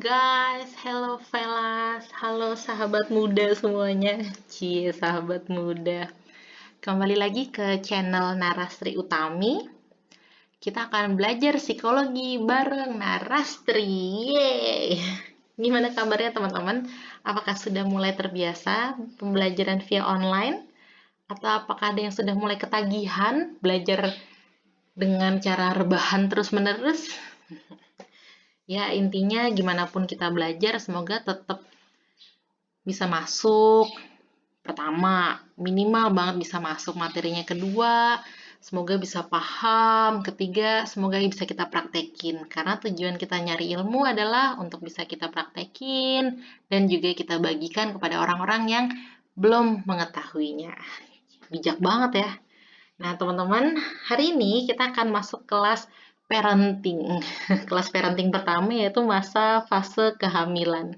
guys, hello Velas, halo sahabat muda semuanya. Sahabat muda. Kembali lagi ke channel Narastri Utami. Kita akan belajar psikologi bareng Narastri. Yeay. Gimana kabarnya teman-teman? Apakah sudah mulai terbiasa pembelajaran via online? Atau apakah ada yang sudah mulai ketagihan belajar dengan cara rebahan terus-menerus? Ya, intinya gimana pun kita belajar, semoga tetap bisa masuk. Pertama, minimal banget bisa masuk materinya. Kedua, semoga bisa paham. Ketiga, semoga bisa kita praktekin. Karena tujuan kita nyari ilmu adalah untuk bisa kita praktekin dan juga kita bagikan kepada orang-orang yang belum mengetahuinya. Bijak banget ya. Nah, teman-teman, hari ini kita akan masuk kelas parenting. Kelas parenting pertama yaitu masa fase kehamilan.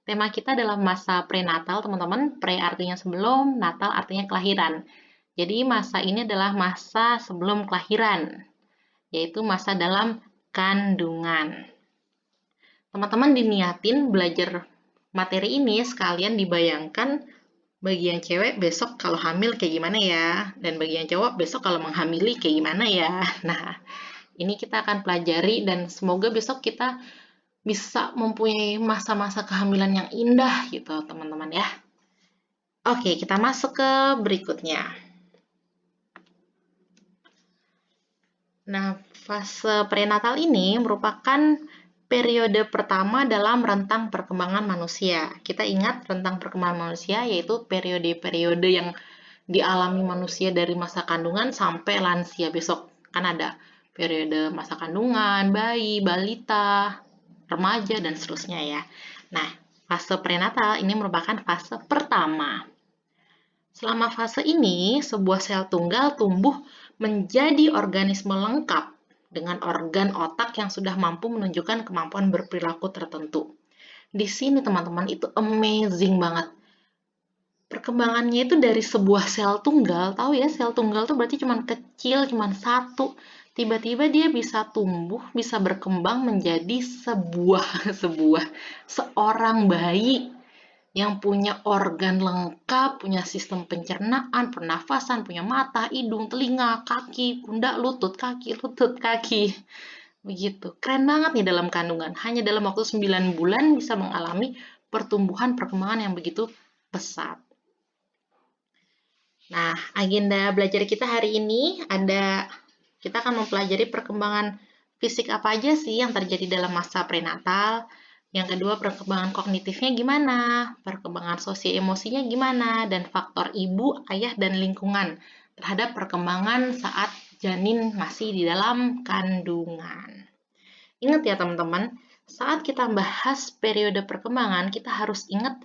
Tema kita adalah masa prenatal, teman-teman. Pre artinya sebelum, natal artinya kelahiran. Jadi masa ini adalah masa sebelum kelahiran, yaitu masa dalam kandungan. Teman-teman diniatin belajar materi ini sekalian dibayangkan bagi yang cewek besok kalau hamil kayak gimana ya, dan bagi yang cowok besok kalau menghamili kayak gimana ya. Nah, ini kita akan pelajari dan semoga besok kita bisa mempunyai masa-masa kehamilan yang indah gitu, teman-teman ya. Oke, kita masuk ke berikutnya. Nah, fase prenatal ini merupakan periode pertama dalam rentang perkembangan manusia. Kita ingat rentang perkembangan manusia yaitu periode-periode yang dialami manusia dari masa kandungan sampai lansia besok. Kan ada periode masa kandungan, bayi, balita, remaja, dan seterusnya ya. Nah, fase prenatal ini merupakan fase pertama. Selama fase ini, sebuah sel tunggal tumbuh menjadi organisme lengkap dengan organ otak yang sudah mampu menunjukkan kemampuan berperilaku tertentu. Di sini teman-teman itu amazing banget. Perkembangannya itu dari sebuah sel tunggal, tahu ya sel tunggal itu berarti cuma kecil, cuma satu. Tiba-tiba dia bisa tumbuh, bisa berkembang menjadi seorang bayi yang punya organ lengkap, punya sistem pencernaan, pernafasan, punya mata, hidung, telinga, kaki, pundak, lutut, kaki. Begitu. Keren banget nih dalam kandungan. Hanya dalam waktu 9 bulan bisa mengalami pertumbuhan perkembangan yang begitu pesat. Nah, agenda belajar kita hari ini kita akan mempelajari perkembangan fisik apa aja sih yang terjadi dalam masa prenatal. Yang kedua, perkembangan kognitifnya gimana, perkembangan sosial emosinya gimana, dan faktor ibu, ayah, dan lingkungan terhadap perkembangan saat janin masih di dalam kandungan. Ingat ya teman-teman, saat kita bahas periode perkembangan, kita harus ingat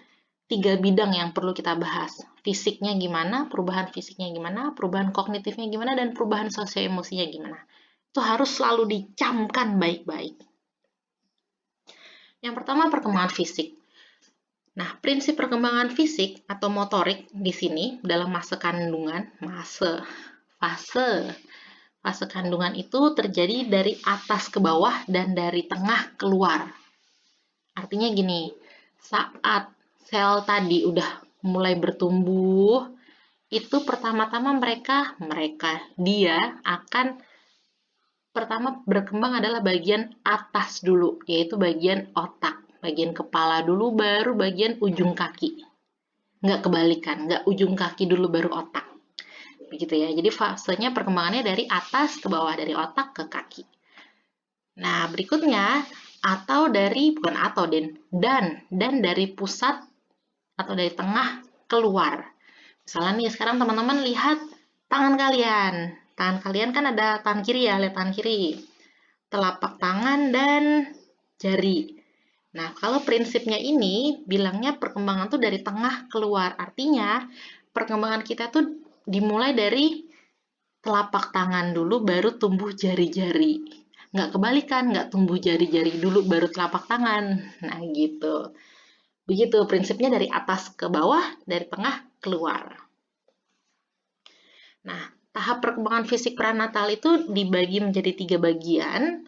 3 bidang yang perlu kita bahas. Fisiknya gimana, perubahan fisiknya gimana, perubahan kognitifnya gimana, dan perubahan sosial emosinya gimana. Itu harus selalu dicamkan baik-baik. Yang pertama, perkembangan fisik. Nah, prinsip perkembangan fisik atau motorik di sini dalam masa kandungan, fase kandungan itu terjadi dari atas ke bawah dan dari tengah keluar. Artinya gini, saat sel tadi udah mulai bertumbuh, itu pertama-tama dia akan pertama berkembang adalah bagian atas dulu, yaitu bagian otak. Bagian kepala dulu, baru bagian ujung kaki. Nggak kebalikan, nggak ujung kaki dulu baru otak. Begitu ya, jadi fasenya perkembangannya dari atas ke bawah, dari otak ke kaki. Nah, berikutnya, dan dari pusat atau dari tengah keluar. Misalnya nih, sekarang teman-teman lihat tangan kalian. Tangan kalian kan ada tangan kiri ya, lihat tangan kiri. Telapak tangan dan jari. Nah, kalau prinsipnya ini, bilangnya perkembangan tuh dari tengah keluar. Artinya, perkembangan kita tuh dimulai dari telapak tangan dulu, baru tumbuh jari-jari. Nggak kebalikan, nggak tumbuh jari-jari dulu, baru telapak tangan. Nah, gitu. Begitu prinsipnya dari atas ke bawah, dari tengah keluar. Nah, tahap perkembangan fisik prenatal itu dibagi menjadi 3 bagian,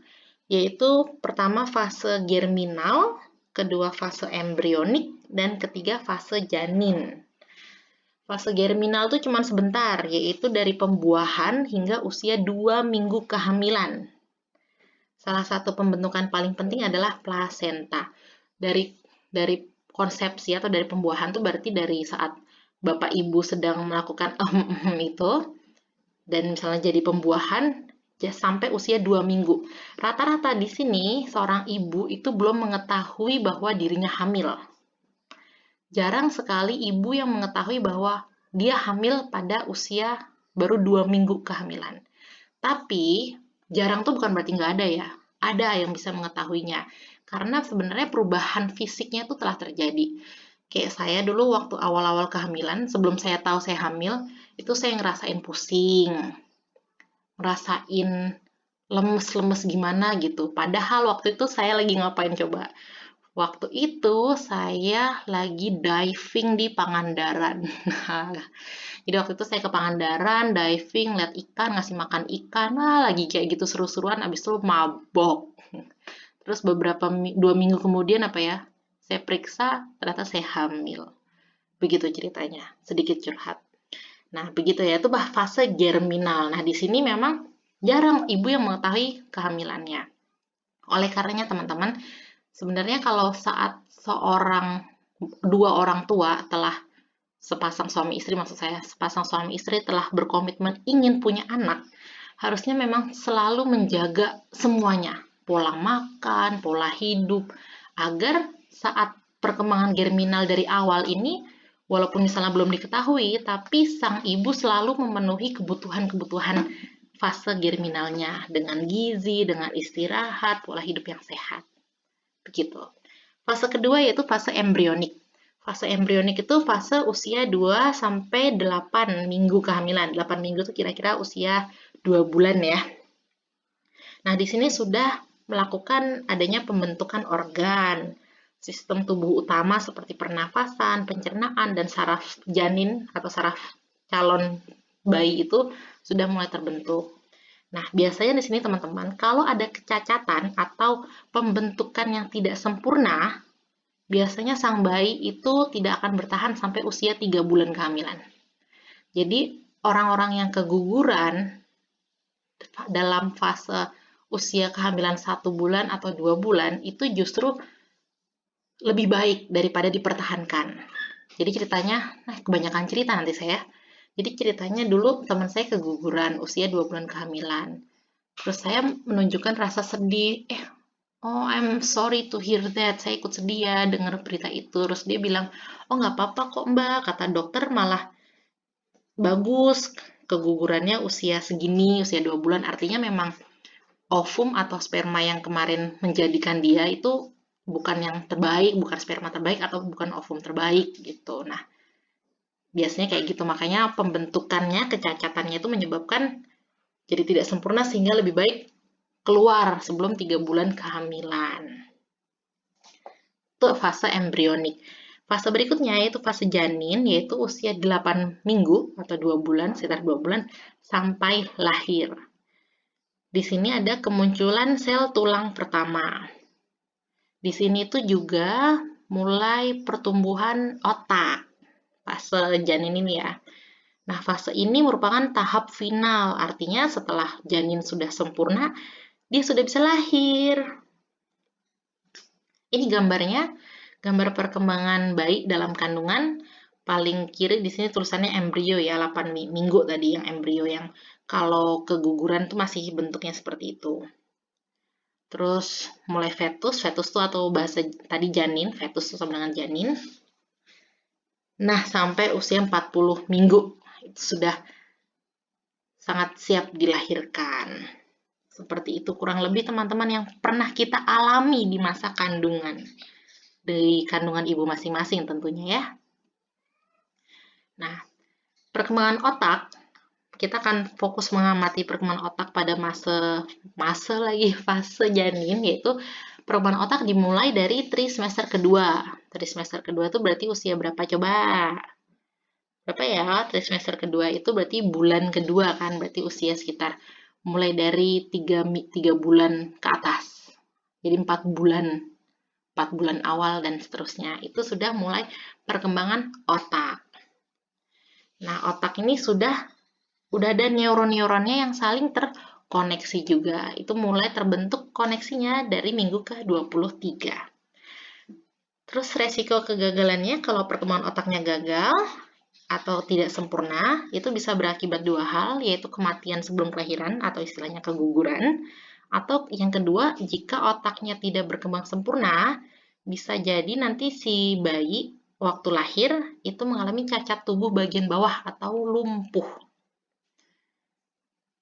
yaitu pertama fase germinal, kedua fase embrionik, dan ketiga fase janin. Fase germinal itu cuma sebentar, yaitu dari pembuahan hingga usia 2 minggu kehamilan. Salah satu pembentukan paling penting adalah plasenta. Dari konsepsi atau dari pembuahan itu berarti dari saat bapak ibu sedang melakukan itu, dan misalnya jadi pembuahan sampai usia 2 minggu. Rata-rata di sini seorang ibu itu belum mengetahui bahwa dirinya hamil. Jarang sekali ibu yang mengetahui bahwa dia hamil pada usia baru 2 minggu kehamilan. Tapi, jarang tuh bukan berarti nggak ada ya. Ada yang bisa mengetahuinya. Karena sebenarnya perubahan fisiknya itu telah terjadi. Kayak saya dulu waktu awal-awal kehamilan, sebelum saya tahu saya hamil, itu saya ngerasain pusing, ngerasain lemes-lemes gimana gitu. Padahal waktu itu saya lagi ngapain coba? Waktu itu saya lagi diving di Pangandaran. Jadi waktu itu saya ke Pangandaran, diving, lihat ikan, ngasih makan ikan, lagi kayak gitu seru-seruan, abis itu mabok. Terus 2 minggu kemudian apa ya, saya periksa, ternyata saya hamil. Begitu ceritanya, sedikit curhat. Nah, begitu ya, itu fase germinal. Nah, di sini memang jarang ibu yang mengetahui kehamilannya. Oleh karenanya teman-teman, sebenarnya kalau saat dua orang tua telah sepasang suami istri telah berkomitmen ingin punya anak, harusnya memang selalu menjaga semuanya, pola makan, pola hidup, agar saat perkembangan germinal dari awal ini, walaupun misalnya belum diketahui, tapi sang ibu selalu memenuhi kebutuhan-kebutuhan fase germinalnya dengan gizi, dengan istirahat, pola hidup yang sehat. Begitu. Fase kedua yaitu fase embrionik. Fase embrionik itu fase usia 2 sampai 8 minggu kehamilan. 8 minggu itu kira-kira usia 2 bulan ya. Nah, di sini sudah melakukan adanya pembentukan organ, sistem tubuh utama seperti pernafasan, pencernaan, dan saraf janin atau saraf calon bayi itu sudah mulai terbentuk. Nah, biasanya di sini teman-teman, kalau ada kecacatan atau pembentukan yang tidak sempurna, biasanya sang bayi itu tidak akan bertahan sampai usia 3 bulan kehamilan. Jadi, orang-orang yang keguguran dalam fase usia kehamilan 1 bulan atau 2 bulan, itu justru lebih baik daripada dipertahankan. Jadi ceritanya, kebanyakan cerita nanti saya. Jadi ceritanya dulu teman saya keguguran usia 2 bulan kehamilan. Terus saya menunjukkan rasa sedih. Oh, I'm sorry to hear that. Saya ikut sedih ya dengar berita itu. Terus dia bilang, oh nggak apa-apa kok mbak. Kata dokter malah bagus. Kegugurannya usia segini, usia 2 bulan. Artinya memang ovum atau sperma yang kemarin menjadikan dia itu bukan yang terbaik, bukan sperma terbaik atau bukan ovum terbaik gitu. Nah, biasanya kayak gitu. Makanya pembentukannya, kecacatannya itu menyebabkan jadi tidak sempurna sehingga lebih baik keluar sebelum 3 bulan kehamilan. Itu fase embrionik. Fase berikutnya yaitu fase janin, yaitu usia 8 minggu atau 2 bulan, sekitar 2 bulan, sampai lahir. Di sini ada kemunculan sel tulang pertama. Di sini tuh juga mulai pertumbuhan otak, fase janin ini ya. Nah, fase ini merupakan tahap final, artinya setelah janin sudah sempurna, dia sudah bisa lahir. Ini gambarnya, gambar perkembangan bayi dalam kandungan. Paling kiri di sini tulisannya embrio ya, 8 minggu tadi yang embrio, yang kalau keguguran tuh masih bentuknya seperti itu. Terus mulai fetus tuh atau bahasa tadi janin, fetus itu sama dengan janin. Nah, sampai usia 40 minggu itu sudah sangat siap dilahirkan. Seperti itu kurang lebih teman-teman yang pernah kita alami di masa kandungan. Dari kandungan ibu masing-masing tentunya ya. Nah, perkembangan otak, kita akan fokus mengamati perkembangan otak pada fase janin, yaitu perkembangan otak dimulai dari trimester kedua. Trimester kedua itu berarti usia berapa coba? Berapa ya? Trimester kedua itu berarti bulan kedua kan, berarti usia sekitar mulai dari 3 bulan ke atas. Jadi 4 bulan 4 bulan awal dan seterusnya. Itu sudah mulai perkembangan otak. Nah, otak ini sudah ada neuron-neuronnya yang saling terkoneksi juga. Itu mulai terbentuk koneksinya dari minggu ke-23. Terus resiko kegagalannya kalau perkembangan otaknya gagal atau tidak sempurna, itu bisa berakibat dua hal, yaitu kematian sebelum kelahiran atau istilahnya keguguran. Atau yang kedua, jika otaknya tidak berkembang sempurna, bisa jadi nanti si bayi waktu lahir itu mengalami cacat tubuh bagian bawah atau lumpuh.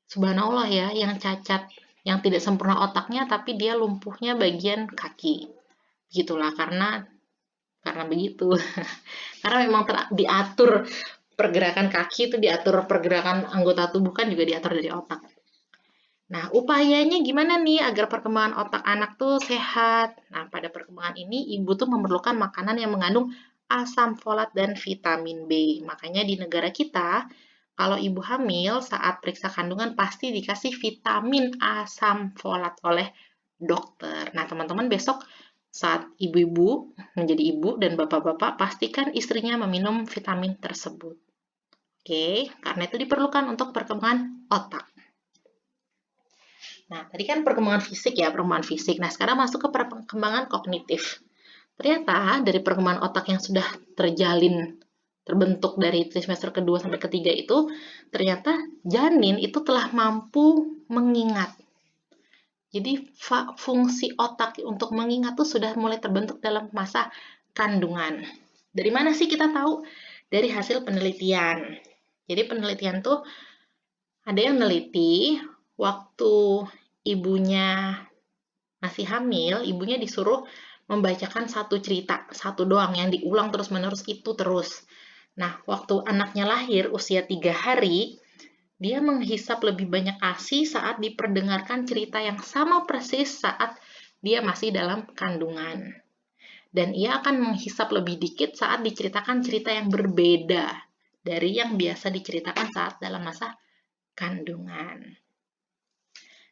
Subhanallah ya, yang cacat, yang tidak sempurna otaknya tapi dia lumpuhnya bagian kaki. Begitulah karena begitu. Karena memang diatur pergerakan kaki itu diatur, pergerakan anggota tubuh kan juga diatur dari otak. Nah, upayanya gimana nih agar perkembangan otak anak tuh sehat? Nah, pada perkembangan ini ibu tuh memerlukan makanan yang mengandung asam folat dan vitamin B. Makanya di negara kita, kalau ibu hamil saat periksa kandungan pasti dikasih vitamin asam folat oleh dokter. Nah, teman-teman besok saat ibu-ibu menjadi ibu dan bapak-bapak, pastikan istrinya meminum vitamin tersebut. Oke, karena itu diperlukan untuk perkembangan otak. Nah, tadi kan perkembangan fisik ya, perkembangan fisik. Nah, sekarang masuk ke perkembangan kognitif. Ternyata dari perkembangan otak yang sudah terbentuk dari trimester kedua sampai ketiga itu, ternyata janin itu telah mampu mengingat. Jadi fungsi otak untuk mengingat itu sudah mulai terbentuk dalam masa kandungan. Dari mana sih kita tahu? Dari hasil penelitian. Jadi penelitian tuh ada yang meneliti waktu ibunya masih hamil, ibunya disuruh membacakan satu cerita, satu doang yang diulang terus-menerus itu terus. Nah, waktu anaknya lahir usia 3 hari, dia menghisap lebih banyak ASI saat diperdengarkan cerita yang sama persis saat dia masih dalam kandungan. Dan ia akan menghisap lebih dikit saat diceritakan cerita yang berbeda dari yang biasa diceritakan saat dalam masa kandungan.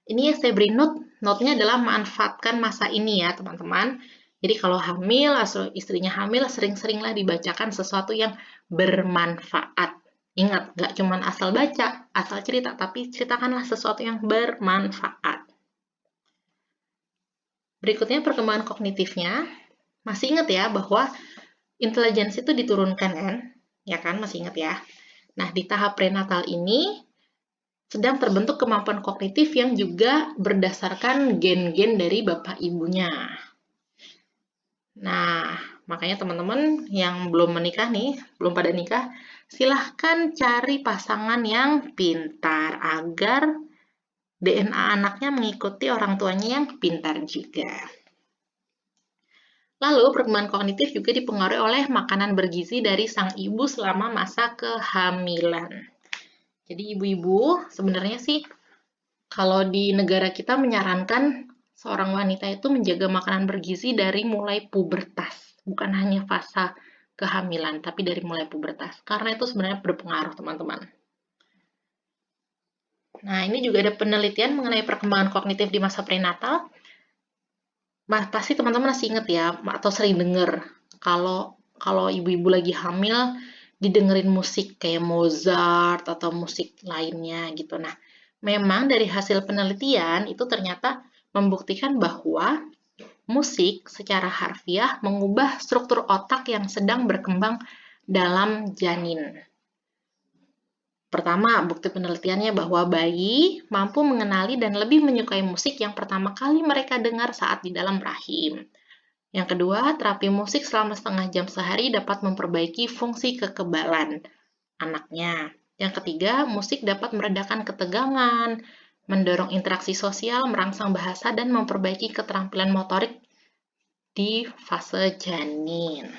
Ini yang saya beri note-nya adalah manfaatkan masa ini ya teman-teman. Jadi kalau hamil, istrinya hamil, sering-seringlah dibacakan sesuatu yang bermanfaat. Ingat, gak cuma asal baca, asal cerita, tapi ceritakanlah sesuatu yang bermanfaat. Berikutnya perkembangan kognitifnya. Masih ingat ya bahwa intelijensi itu diturunkan kan? Ya kan, masih ingat ya. Nah, di tahap prenatal ini sedang terbentuk kemampuan kognitif yang juga berdasarkan gen-gen dari bapak ibunya. Nah, makanya teman-teman yang belum menikah nih, belum pada nikah, silahkan cari pasangan yang pintar agar DNA anaknya mengikuti orang tuanya yang pintar juga. Lalu, perkembangan kognitif juga dipengaruhi oleh makanan bergizi dari sang ibu selama masa kehamilan. Jadi ibu-ibu sebenarnya sih kalau di negara kita menyarankan seorang wanita itu menjaga makanan bergizi dari mulai pubertas, bukan hanya fase kehamilan, tapi dari mulai pubertas. Karena itu sebenarnya berpengaruh, teman-teman. Nah, ini juga ada penelitian mengenai perkembangan kognitif di masa prenatal. Pasti teman-teman masih ingat ya, atau sering dengar kalau ibu-ibu lagi hamil didengerin musik kayak Mozart atau musik lainnya gitu. Nah, memang dari hasil penelitian itu ternyata membuktikan bahwa musik secara harfiah mengubah struktur otak yang sedang berkembang dalam janin. Pertama, bukti penelitiannya bahwa bayi mampu mengenali dan lebih menyukai musik yang pertama kali mereka dengar saat di dalam rahim. Yang kedua, terapi musik selama setengah jam sehari dapat memperbaiki fungsi kekebalan anaknya. Yang ketiga, musik dapat meredakan ketegangan, mendorong interaksi sosial, merangsang bahasa, dan memperbaiki keterampilan motorik di fase janin.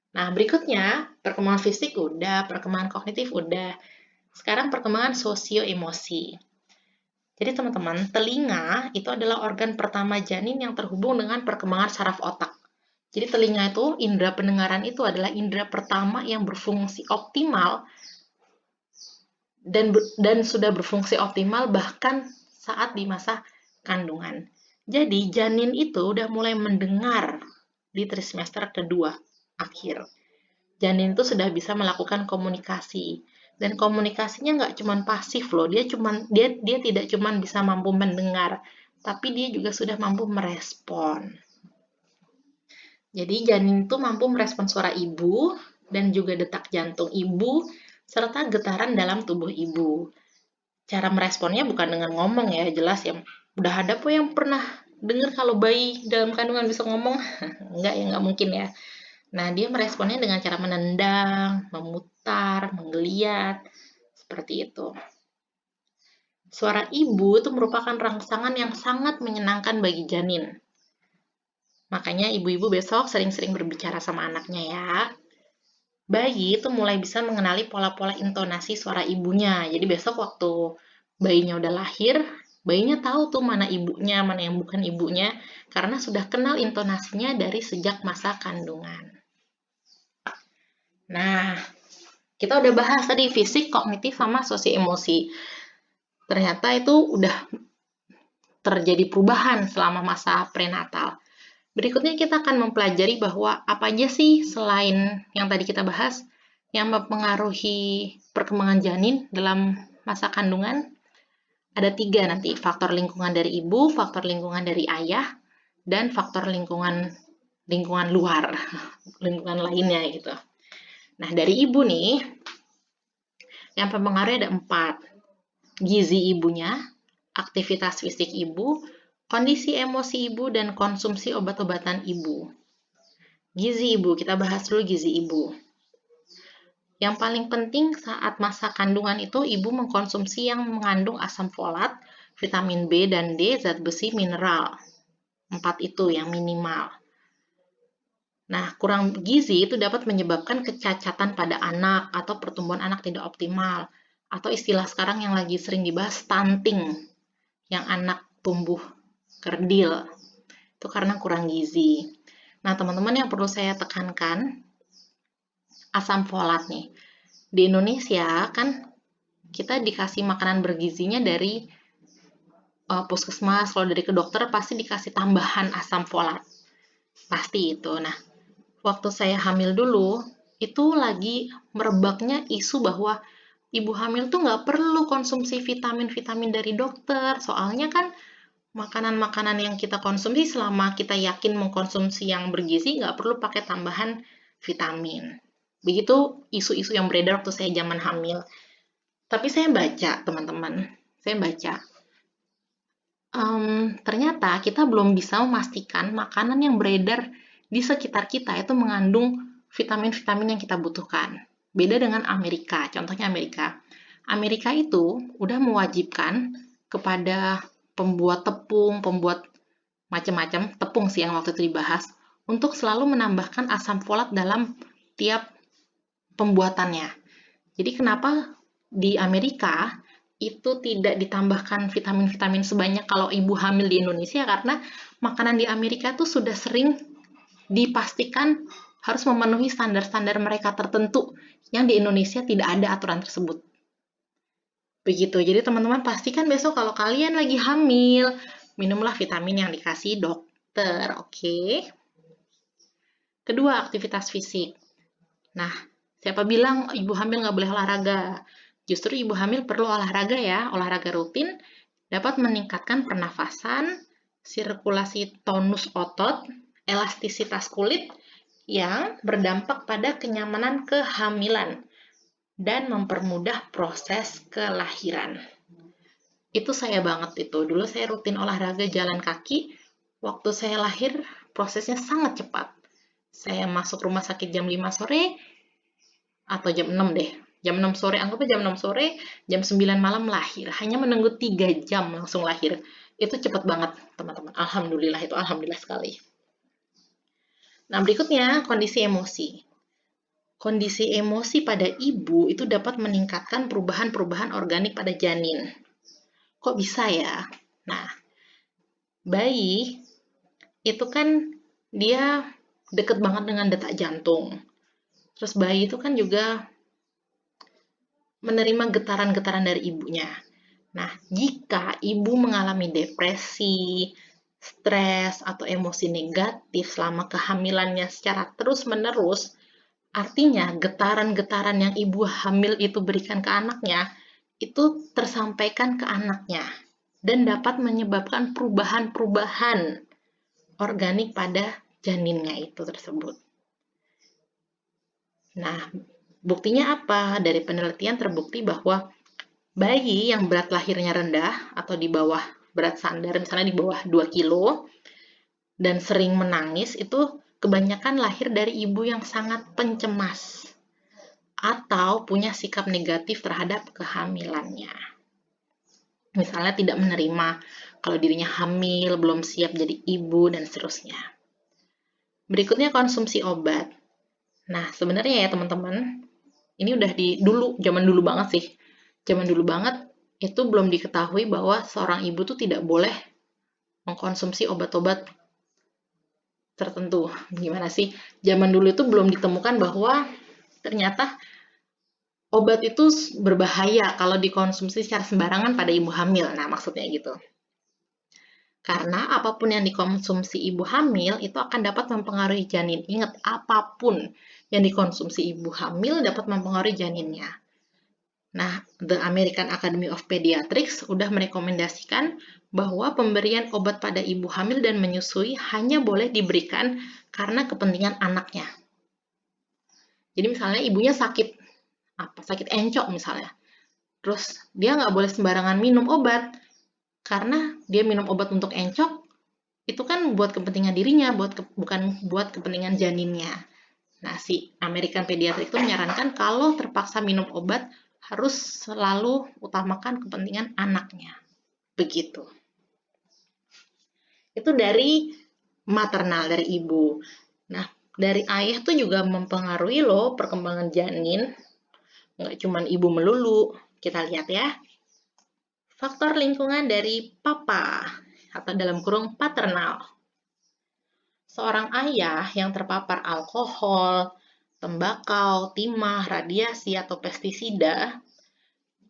Nah, berikutnya, perkembangan fisik udah, perkembangan kognitif udah. Sekarang perkembangan sosio-emosi. Jadi teman-teman, telinga itu adalah organ pertama janin yang terhubung dengan perkembangan saraf otak. Jadi telinga itu, indera pendengaran itu adalah indera pertama yang berfungsi optimal dan sudah berfungsi optimal bahkan saat di masa kandungan. Jadi janin itu udah mulai mendengar di trimester kedua akhir. Janin itu sudah bisa melakukan komunikasi. Dan komunikasinya nggak cuma pasif loh, dia tidak cuma bisa mampu mendengar, tapi dia juga sudah mampu merespon. Jadi janin itu mampu merespon suara ibu dan juga detak jantung ibu serta getaran dalam tubuh ibu. Cara meresponnya bukan dengan ngomong ya, jelas ya. Udah ada kok yang pernah dengar kalau bayi dalam kandungan bisa ngomong? Enggak ya, nggak mungkin ya. Nah, dia meresponnya dengan cara menendang, memutar, menggeliat, seperti itu. Suara ibu itu merupakan rangsangan yang sangat menyenangkan bagi janin. Makanya ibu-ibu besok sering-sering berbicara sama anaknya ya. Bayi itu mulai bisa mengenali pola-pola intonasi suara ibunya. Jadi besok waktu bayinya udah lahir, bayinya tahu tuh mana ibunya, mana yang bukan ibunya, karena sudah kenal intonasinya dari sejak masa kandungan. Nah, kita udah bahas tadi fisik, kognitif, sama sosio-emosi. Ternyata itu udah terjadi perubahan selama masa prenatal. Berikutnya kita akan mempelajari bahwa apa aja sih selain yang tadi kita bahas yang mempengaruhi perkembangan janin dalam masa kandungan. Ada 3 nanti, faktor lingkungan dari ibu, faktor lingkungan dari ayah, dan faktor lingkungan luar, lingkungan lainnya gitu. Nah, dari ibu nih, yang mempengaruhi ada 4. Gizi ibunya, aktivitas fisik ibu, kondisi emosi ibu, dan konsumsi obat-obatan ibu. Gizi ibu, kita bahas dulu gizi ibu. Yang paling penting saat masa kandungan itu ibu mengkonsumsi yang mengandung asam folat, vitamin B dan D, zat besi, mineral. 4 itu yang minimal. Nah, kurang gizi itu dapat menyebabkan kecacatan pada anak atau pertumbuhan anak tidak optimal. Atau istilah sekarang yang lagi sering dibahas stunting, yang anak tumbuh kerdil. Itu karena kurang gizi. Nah, teman-teman yang perlu saya tekankan, asam folat nih. Di Indonesia kan kita dikasih makanan bergizinya dari puskesmas, kalau dari ke dokter pasti dikasih tambahan asam folat. Pasti itu. Nah, waktu saya hamil dulu, itu lagi merebaknya isu bahwa ibu hamil tuh nggak perlu konsumsi vitamin-vitamin dari dokter. Soalnya kan makanan-makanan yang kita konsumsi selama kita yakin mengkonsumsi yang bergizi nggak perlu pakai tambahan vitamin. Begitu isu-isu yang beredar waktu saya zaman hamil. Tapi saya baca, teman-teman. Saya baca. Ternyata kita belum bisa memastikan makanan yang beredar di sekitar kita itu mengandung vitamin-vitamin yang kita butuhkan. Beda dengan Amerika. Contohnya Amerika. Amerika itu udah mewajibkan kepada pembuat tepung, pembuat macam-macam, tepung sih yang waktu itu dibahas, untuk selalu menambahkan asam folat dalam tiap pembuatannya. Jadi kenapa di Amerika itu tidak ditambahkan vitamin-vitamin sebanyak kalau ibu hamil di Indonesia, karena makanan di Amerika tuh sudah sering dipastikan harus memenuhi standar-standar mereka tertentu yang di Indonesia tidak ada aturan tersebut. Begitu. Jadi teman-teman pastikan besok kalau kalian lagi hamil, minumlah vitamin yang dikasih dokter, oke? Kedua, aktivitas fisik. Nah, siapa bilang ibu hamil nggak boleh olahraga? Justru ibu hamil perlu olahraga ya, olahraga rutin dapat meningkatkan pernafasan, sirkulasi tonus otot, elastisitas kulit yang berdampak pada kenyamanan kehamilan dan mempermudah proses kelahiran. Itu saya banget itu. Dulu saya rutin olahraga jalan kaki. Waktu saya lahir, prosesnya sangat cepat. Saya masuk rumah sakit jam 5 sore, atau jam 6 deh. Jam 6 sore, anggapnya jam 6 sore, jam 9 malam lahir. Hanya menunggu 3 jam langsung lahir. Itu cepat banget, teman-teman. Alhamdulillah, itu alhamdulillah sekali. Nah, berikutnya, kondisi emosi. Kondisi emosi pada ibu itu dapat meningkatkan perubahan-perubahan organik pada janin. Kok bisa ya? Nah, bayi itu kan dia deket banget dengan detak jantung. Terus bayi itu kan juga menerima getaran-getaran dari ibunya. Nah, jika ibu mengalami depresi, stres atau emosi negatif selama kehamilannya secara terus-menerus, artinya getaran-getaran yang ibu hamil itu berikan ke anaknya, itu tersampaikan ke anaknya dan dapat menyebabkan perubahan-perubahan organik pada janinnya itu tersebut. Nah, buktinya apa? Dari penelitian terbukti bahwa bayi yang berat lahirnya rendah atau di bawah berat standar, misalnya di bawah 2 kilo, dan sering menangis, itu kebanyakan lahir dari ibu yang sangat pencemas atau punya sikap negatif terhadap kehamilannya. Misalnya tidak menerima kalau dirinya hamil, belum siap jadi ibu, dan seterusnya. Berikutnya konsumsi obat. Nah, sebenarnya ya teman-teman, ini udah zaman dulu banget sih. Zaman dulu banget itu belum diketahui bahwa seorang ibu tuh tidak boleh mengkonsumsi obat-obat tertentu. Gimana sih? Zaman dulu itu belum ditemukan bahwa ternyata obat itu berbahaya kalau dikonsumsi secara sembarangan pada ibu hamil. Nah, maksudnya gitu. Karena apapun yang dikonsumsi ibu hamil itu akan dapat mempengaruhi janin. Ingat, apapun yang dikonsumsi ibu hamil dapat mempengaruhi janinnya. Nah, The American Academy of Pediatrics udah merekomendasikan bahwa pemberian obat pada ibu hamil dan menyusui hanya boleh diberikan karena kepentingan anaknya. Jadi misalnya ibunya sakit encok misalnya. Terus dia nggak boleh sembarangan minum obat, karena dia minum obat untuk encok, itu kan buat kepentingan dirinya, bukan buat kepentingan janinnya. Nah, si American Pediatric itu menyarankan kalau terpaksa minum obat, harus selalu utamakan kepentingan anaknya. Begitu. Itu dari maternal, dari ibu. Nah, dari ayah tuh juga mempengaruhi loh perkembangan janin. Nggak cuma ibu melulu. Kita lihat ya. Faktor lingkungan dari papa, atau dalam kurung paternal. Seorang ayah yang terpapar alkohol, tembakau, timah, radiasi, atau pestisida,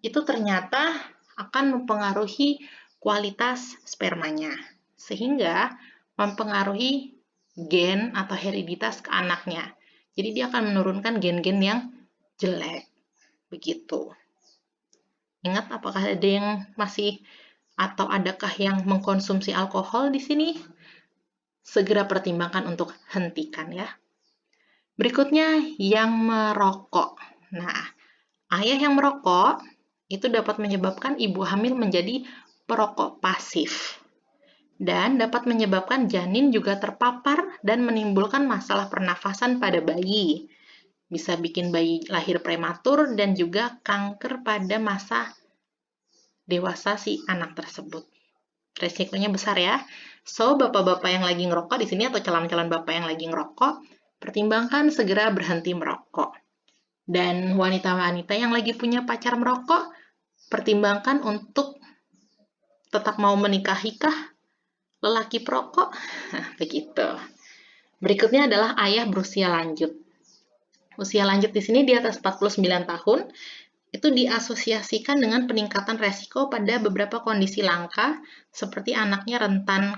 itu ternyata akan mempengaruhi kualitas spermanya, sehingga mempengaruhi gen atau hereditas ke anaknya. Jadi dia akan menurunkan gen-gen yang jelek. Begitu. Ingat, apakah ada yang masih atau adakah yang mengkonsumsi alkohol di sini? Segera pertimbangkan untuk hentikan ya. Berikutnya, yang merokok. Nah, ayah yang merokok itu dapat menyebabkan ibu hamil menjadi perokok pasif. Dan dapat menyebabkan janin juga terpapar dan menimbulkan masalah pernafasan pada bayi. Bisa bikin bayi lahir prematur dan juga kanker pada masa dewasa si anak tersebut. Resikonya besar ya. So, bapak-bapak yang lagi ngerokok di sini atau calon-calon bapak yang lagi ngerokok, pertimbangkan segera berhenti merokok. Dan wanita-wanita yang lagi punya pacar merokok, pertimbangkan untuk tetap mau menikahikah lelaki perokok. Nah, begitu. Berikutnya adalah ayah berusia lanjut. Usia lanjut di sini di atas 49 tahun, itu diasosiasikan dengan peningkatan resiko pada beberapa kondisi langka, seperti anaknya rentan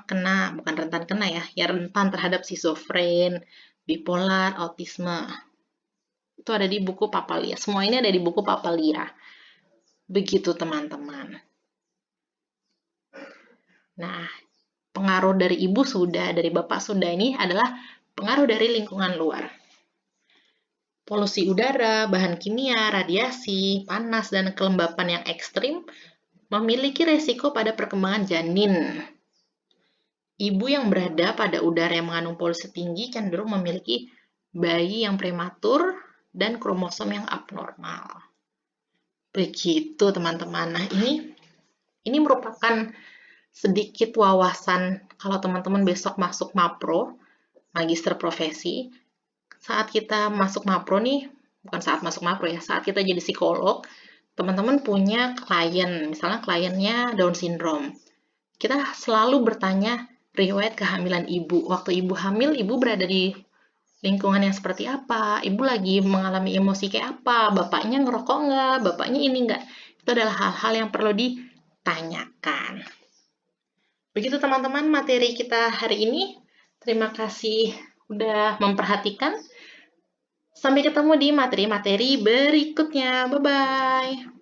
terhadap schizofren, bipolar, autisme. Itu ada di buku Papalia. Semua ini ada di buku Papalia. Begitu teman-teman. Nah, pengaruh dari ibu sudah, dari bapak sudah, ini adalah pengaruh dari lingkungan luar. Polusi udara, bahan kimia, radiasi, panas, dan kelembapan yang ekstrim memiliki resiko pada perkembangan janin. Ibu yang berada pada udara yang mengandung polusi tinggi cenderung memiliki bayi yang prematur dan kromosom yang abnormal. Begitu teman-teman. Nah, ini merupakan sedikit wawasan kalau teman-teman besok masuk MAPRO, magister profesi. Saat kita masuk MAPRO nih, bukan saat masuk MAPRO ya, saat kita jadi psikolog, teman-teman punya klien, misalnya kliennya Down syndrome. Kita selalu bertanya riwayat kehamilan ibu. Waktu ibu hamil, ibu berada di lingkungan yang seperti apa? Ibu lagi mengalami emosi kayak apa? Bapaknya ngerokok nggak? Bapaknya ini nggak? Itu adalah hal-hal yang perlu ditanyakan. Begitu teman-teman materi kita hari ini. Terima kasih udah memperhatikan. Sampai ketemu di materi-materi berikutnya. Bye-bye.